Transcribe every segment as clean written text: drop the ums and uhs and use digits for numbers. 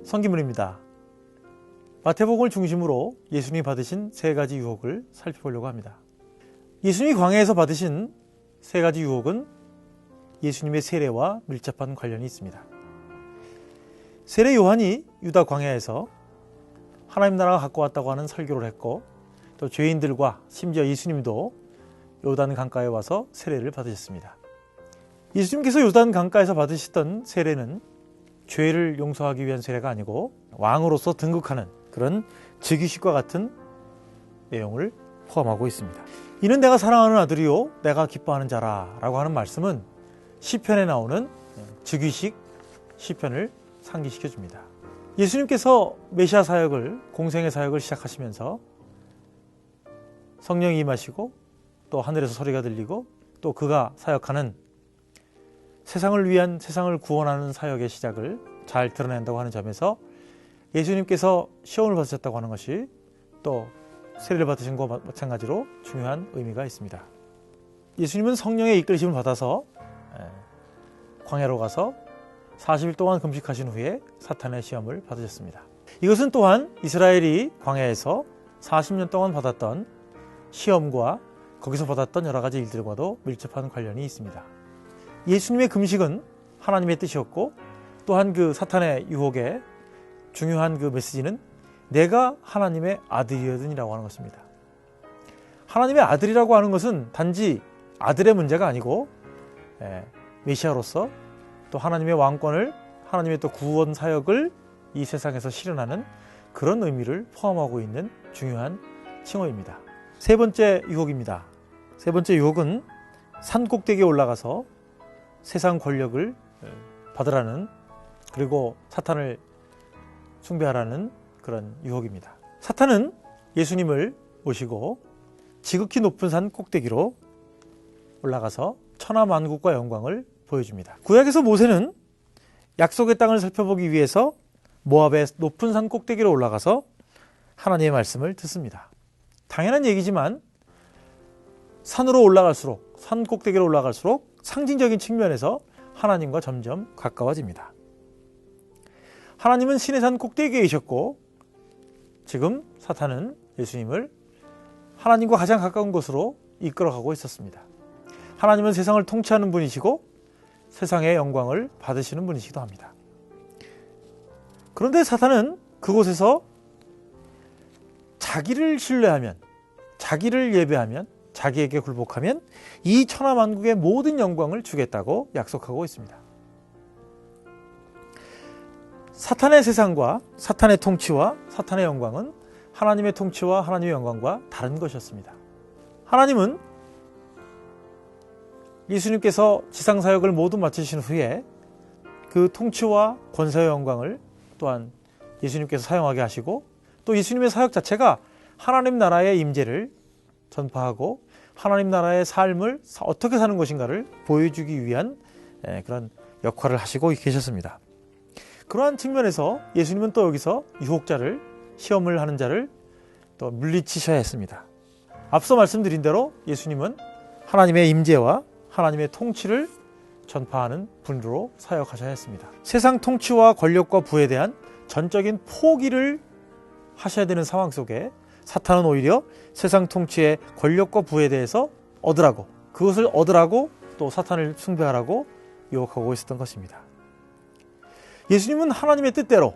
성기문입니다. 마태복음을 중심으로 예수님이 받으신 세 가지 유혹을 살펴보려고 합니다. 예수님이 광야에서 받으신 세 가지 유혹은 예수님의 세례와 밀접한 관련이 있습니다. 세례 요한이 유다 광야에서 하나님 나라가 갖고 왔다고 하는 설교를 했고, 또 죄인들과 심지어 예수님도 요단 강가에 와서 세례를 받으셨습니다. 예수님께서 요단 강가에서 받으셨던 세례는 죄를 용서하기 위한 세례가 아니고 왕으로서 등극하는 그런 즉위식과 같은 내용을 포함하고 있습니다. 이는 내가 사랑하는 아들이요 내가 기뻐하는 자라 라고 하는 말씀은 시편에 나오는 즉위식 시편을 상기시켜 줍니다. 예수님께서 메시아 사역을, 공생의 사역을 시작하시면서 성령이 임하시고 또 하늘에서 소리가 들리고 또 그가 사역하는 세상을 위한, 세상을 구원하는 사역의 시작을 잘 드러낸다고 하는 점에서 예수님께서 시험을 받으셨다고 하는 것이 또 세례를 받으신 것과 마찬가지로 중요한 의미가 있습니다. 예수님은 성령의 이끌심을 받아서 광야로 가서 40일 동안 금식하신 후에 사탄의 시험을 받으셨습니다. 이것은 또한 이스라엘이 광야에서 40년 동안 받았던 시험과 거기서 받았던 여러 가지 일들과도 밀접한 관련이 있습니다. 예수님의 금식은 하나님의 뜻이었고, 또한 그 사탄의 유혹의 중요한 그 메시지는 내가 하나님의 아들이거든이라고 하는 것입니다. 하나님의 아들이라고 하는 것은 단지 아들의 문제가 아니고 메시아로서 또 하나님의 왕권을, 하나님의 또 구원 사역을 이 세상에서 실현하는 그런 의미를 포함하고 있는 중요한 칭호입니다. 세 번째 유혹입니다. 세 번째 유혹은 산 꼭대기에 올라가서 세상 권력을 받으라는, 그리고 사탄을 숭배하라는 그런 유혹입니다. 사탄은 예수님을 모시고 지극히 높은 산 꼭대기로 올라가서 천하만국과 영광을 보여줍니다. 구약에서 모세는 약속의 땅을 살펴보기 위해서 모압의 높은 산 꼭대기로 올라가서 하나님의 말씀을 듣습니다. 당연한 얘기지만 산으로 올라갈수록, 산 꼭대기로 올라갈수록 상징적인 측면에서 하나님과 점점 가까워집니다. 하나님은 신의 산 꼭대기에 계셨고, 지금 사탄은 예수님을 하나님과 가장 가까운 곳으로 이끌어가고 있었습니다. 하나님은 세상을 통치하는 분이시고 세상의 영광을 받으시는 분이시기도 합니다. 그런데 사탄은 그곳에서 자기를 신뢰하면, 자기를 예배하면, 자기에게 굴복하면 이 천하만국의 모든 영광을 주겠다고 약속하고 있습니다. 사탄의 세상과 사탄의 통치와 사탄의 영광은 하나님의 통치와 하나님의 영광과 다른 것이었습니다. 하나님은 예수님께서 지상사역을 모두 마치신 후에 그 통치와 권세의 영광을 또한 예수님께서 사용하게 하시고, 또 예수님의 사역 자체가 하나님 나라의 임재를 전파하고 하나님 나라의 삶을 어떻게 사는 것인가를 보여주기 위한 그런 역할을 하시고 계셨습니다. 그러한 측면에서 예수님은 또 여기서 유혹자를, 시험을 하는 자를 또 물리치셔야 했습니다. 앞서 말씀드린 대로 예수님은 하나님의 임재와 하나님의 통치를 전파하는 분으로 사역하셔야 했습니다. 세상 통치와 권력과 부에 대한 전적인 포기를 하셔야 되는 상황 속에 사탄은 오히려 세상 통치의 권력과 부에 대해서 얻으라고, 그것을 얻으라고 또 사탄을 숭배하라고 유혹하고 있었던 것입니다. 예수님은 하나님의 뜻대로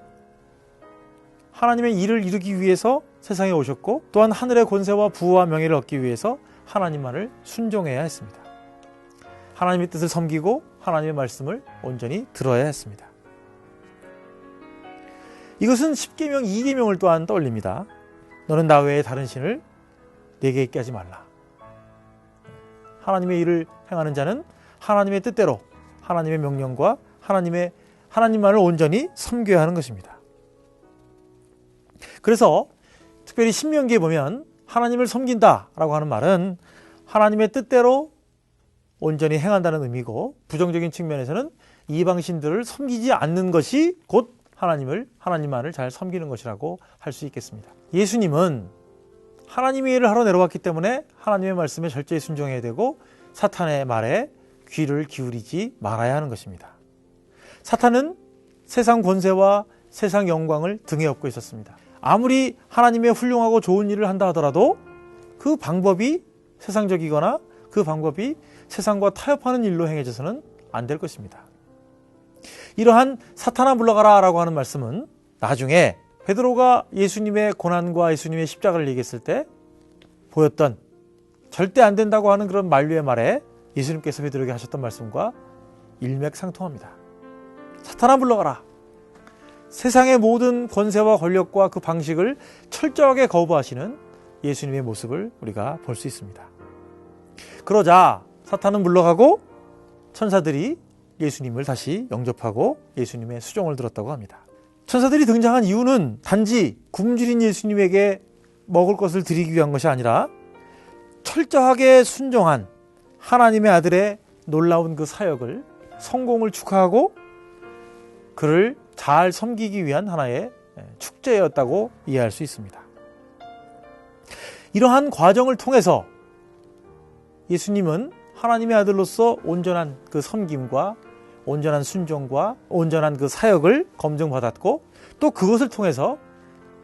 하나님의 일을 이루기 위해서 세상에 오셨고, 또한 하늘의 권세와 부와 명예를 얻기 위해서 하나님만을 순종해야 했습니다. 하나님의 뜻을 섬기고 하나님의 말씀을 온전히 들어야 했습니다. 이것은 10계명 2계명을 또한 떠올립니다. 너는 나 외에 다른 신을 내게 있게 하지 말라. 하나님의 일을 행하는 자는 하나님의 뜻대로 하나님의 명령과 하나님만을 온전히 섬겨야 하는 것입니다. 그래서 특별히 신명기에 보면 하나님을 섬긴다라고 하는 말은 하나님의 뜻대로 온전히 행한다는 의미고, 부정적인 측면에서는 이방신들을 섬기지 않는 것이 곧 하나님만을 잘 섬기는 것이라고 할 수 있겠습니다. 예수님은 하나님의 일을 하러 내려왔기 때문에 하나님의 말씀에 철저히 순종해야 되고 사탄의 말에 귀를 기울이지 말아야 하는 것입니다. 사탄은 세상 권세와 세상 영광을 등에 업고 있었습니다. 아무리 하나님의 훌륭하고 좋은 일을 한다 하더라도 그 방법이 세상적이거나 그 방법이 세상과 타협하는 일로 행해져서는 안 될 것입니다. 이러한 사탄아 물러가라 라고 하는 말씀은 나중에 베드로가 예수님의 고난과 예수님의 십자가를 얘기했을 때 보였던 절대 안 된다고 하는 그런 만류의 말에 예수님께서 베드로에게 하셨던 말씀과 일맥상통합니다. 사탄아 물러가라. 세상의 모든 권세와 권력과 그 방식을 철저하게 거부하시는 예수님의 모습을 우리가 볼 수 있습니다. 그러자 사탄은 물러가고 천사들이 예수님을 다시 영접하고 예수님의 수종을 들었다고 합니다. 천사들이 등장한 이유는 단지 굶주린 예수님에게 먹을 것을 드리기 위한 것이 아니라 철저하게 순종한 하나님의 아들의 놀라운 그 사역을 성공을 축하하고 그를 잘 섬기기 위한 하나의 축제였다고 이해할 수 있습니다. 이러한 과정을 통해서 예수님은 하나님의 아들로서 온전한 그 섬김과 온전한 순종과 온전한 그 사역을 검증받았고 또 그것을 통해서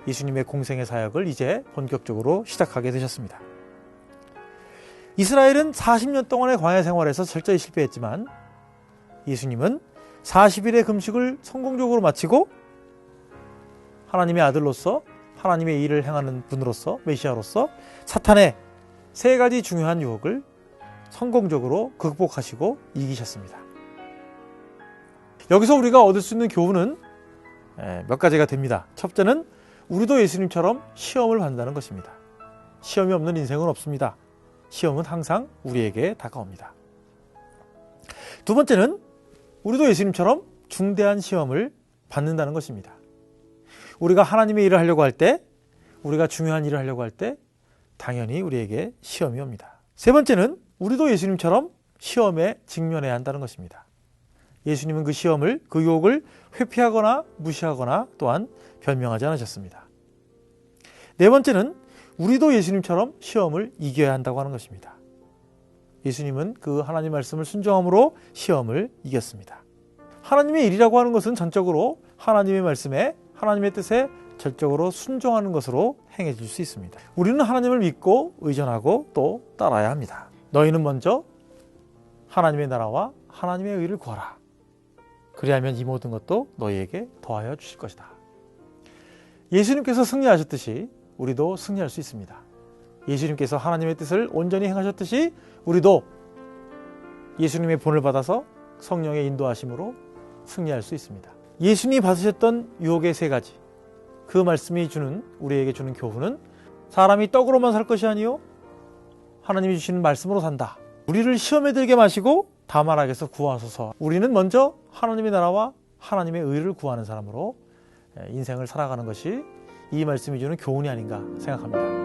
예수님의 공생의 사역을 이제 본격적으로 시작하게 되셨습니다. 이스라엘은 40년 동안의 광야 생활에서 철저히 실패했지만 예수님은 40일의 금식을 성공적으로 마치고 하나님의 아들로서 하나님의 일을 행하는 분으로서 메시아로서 사탄의 세 가지 중요한 유혹을 성공적으로 극복하시고 이기셨습니다. 여기서 우리가 얻을 수 있는 교훈은 몇 가지가 됩니다. 첫째는 우리도 예수님처럼 시험을 받는다는 것입니다. 시험이 없는 인생은 없습니다. 시험은 항상 우리에게 다가옵니다. 두 번째는 우리도 예수님처럼 중대한 시험을 받는다는 것입니다. 우리가 하나님의 일을 하려고 할 때, 우리가 중요한 일을 하려고 할 때 당연히 우리에게 시험이 옵니다. 세 번째는 우리도 예수님처럼 시험에 직면해야 한다는 것입니다. 예수님은 그 시험을, 그 유혹을 회피하거나 무시하거나 또한 변명하지 않으셨습니다. 네 번째는 우리도 예수님처럼 시험을 이겨야 한다고 하는 것입니다. 예수님은 그 하나님 말씀을 순종함으로 시험을 이겼습니다. 하나님의 일이라고 하는 것은 전적으로 하나님의 말씀에 하나님의 뜻에 절적으로 순종하는 것으로 행해질 수 있습니다. 우리는 하나님을 믿고 의존하고 또 따라야 합니다. 너희는 먼저 하나님의 나라와 하나님의 의를 구하라. 그리하면 이 모든 것도 너희에게 더하여 주실 것이다. 예수님께서 승리하셨듯이 우리도 승리할 수 있습니다. 예수님께서 하나님의 뜻을 온전히 행하셨듯이 우리도 예수님의 본을 받아서 성령의 인도하심으로 승리할 수 있습니다. 예수님이 받으셨던 유혹의 세 가지, 그 말씀이 우리에게 주는 교훈은 사람이 떡으로만 살 것이 아니요 하나님이 주시는 말씀으로 산다. 우리를 시험에 들게 마시고 다말하게서 구하소서. 우리는 먼저 하나님의 나라와 하나님의 의를 구하는 사람으로 인생을 살아가는 것이 이 말씀이 주는 교훈이 아닌가 생각합니다.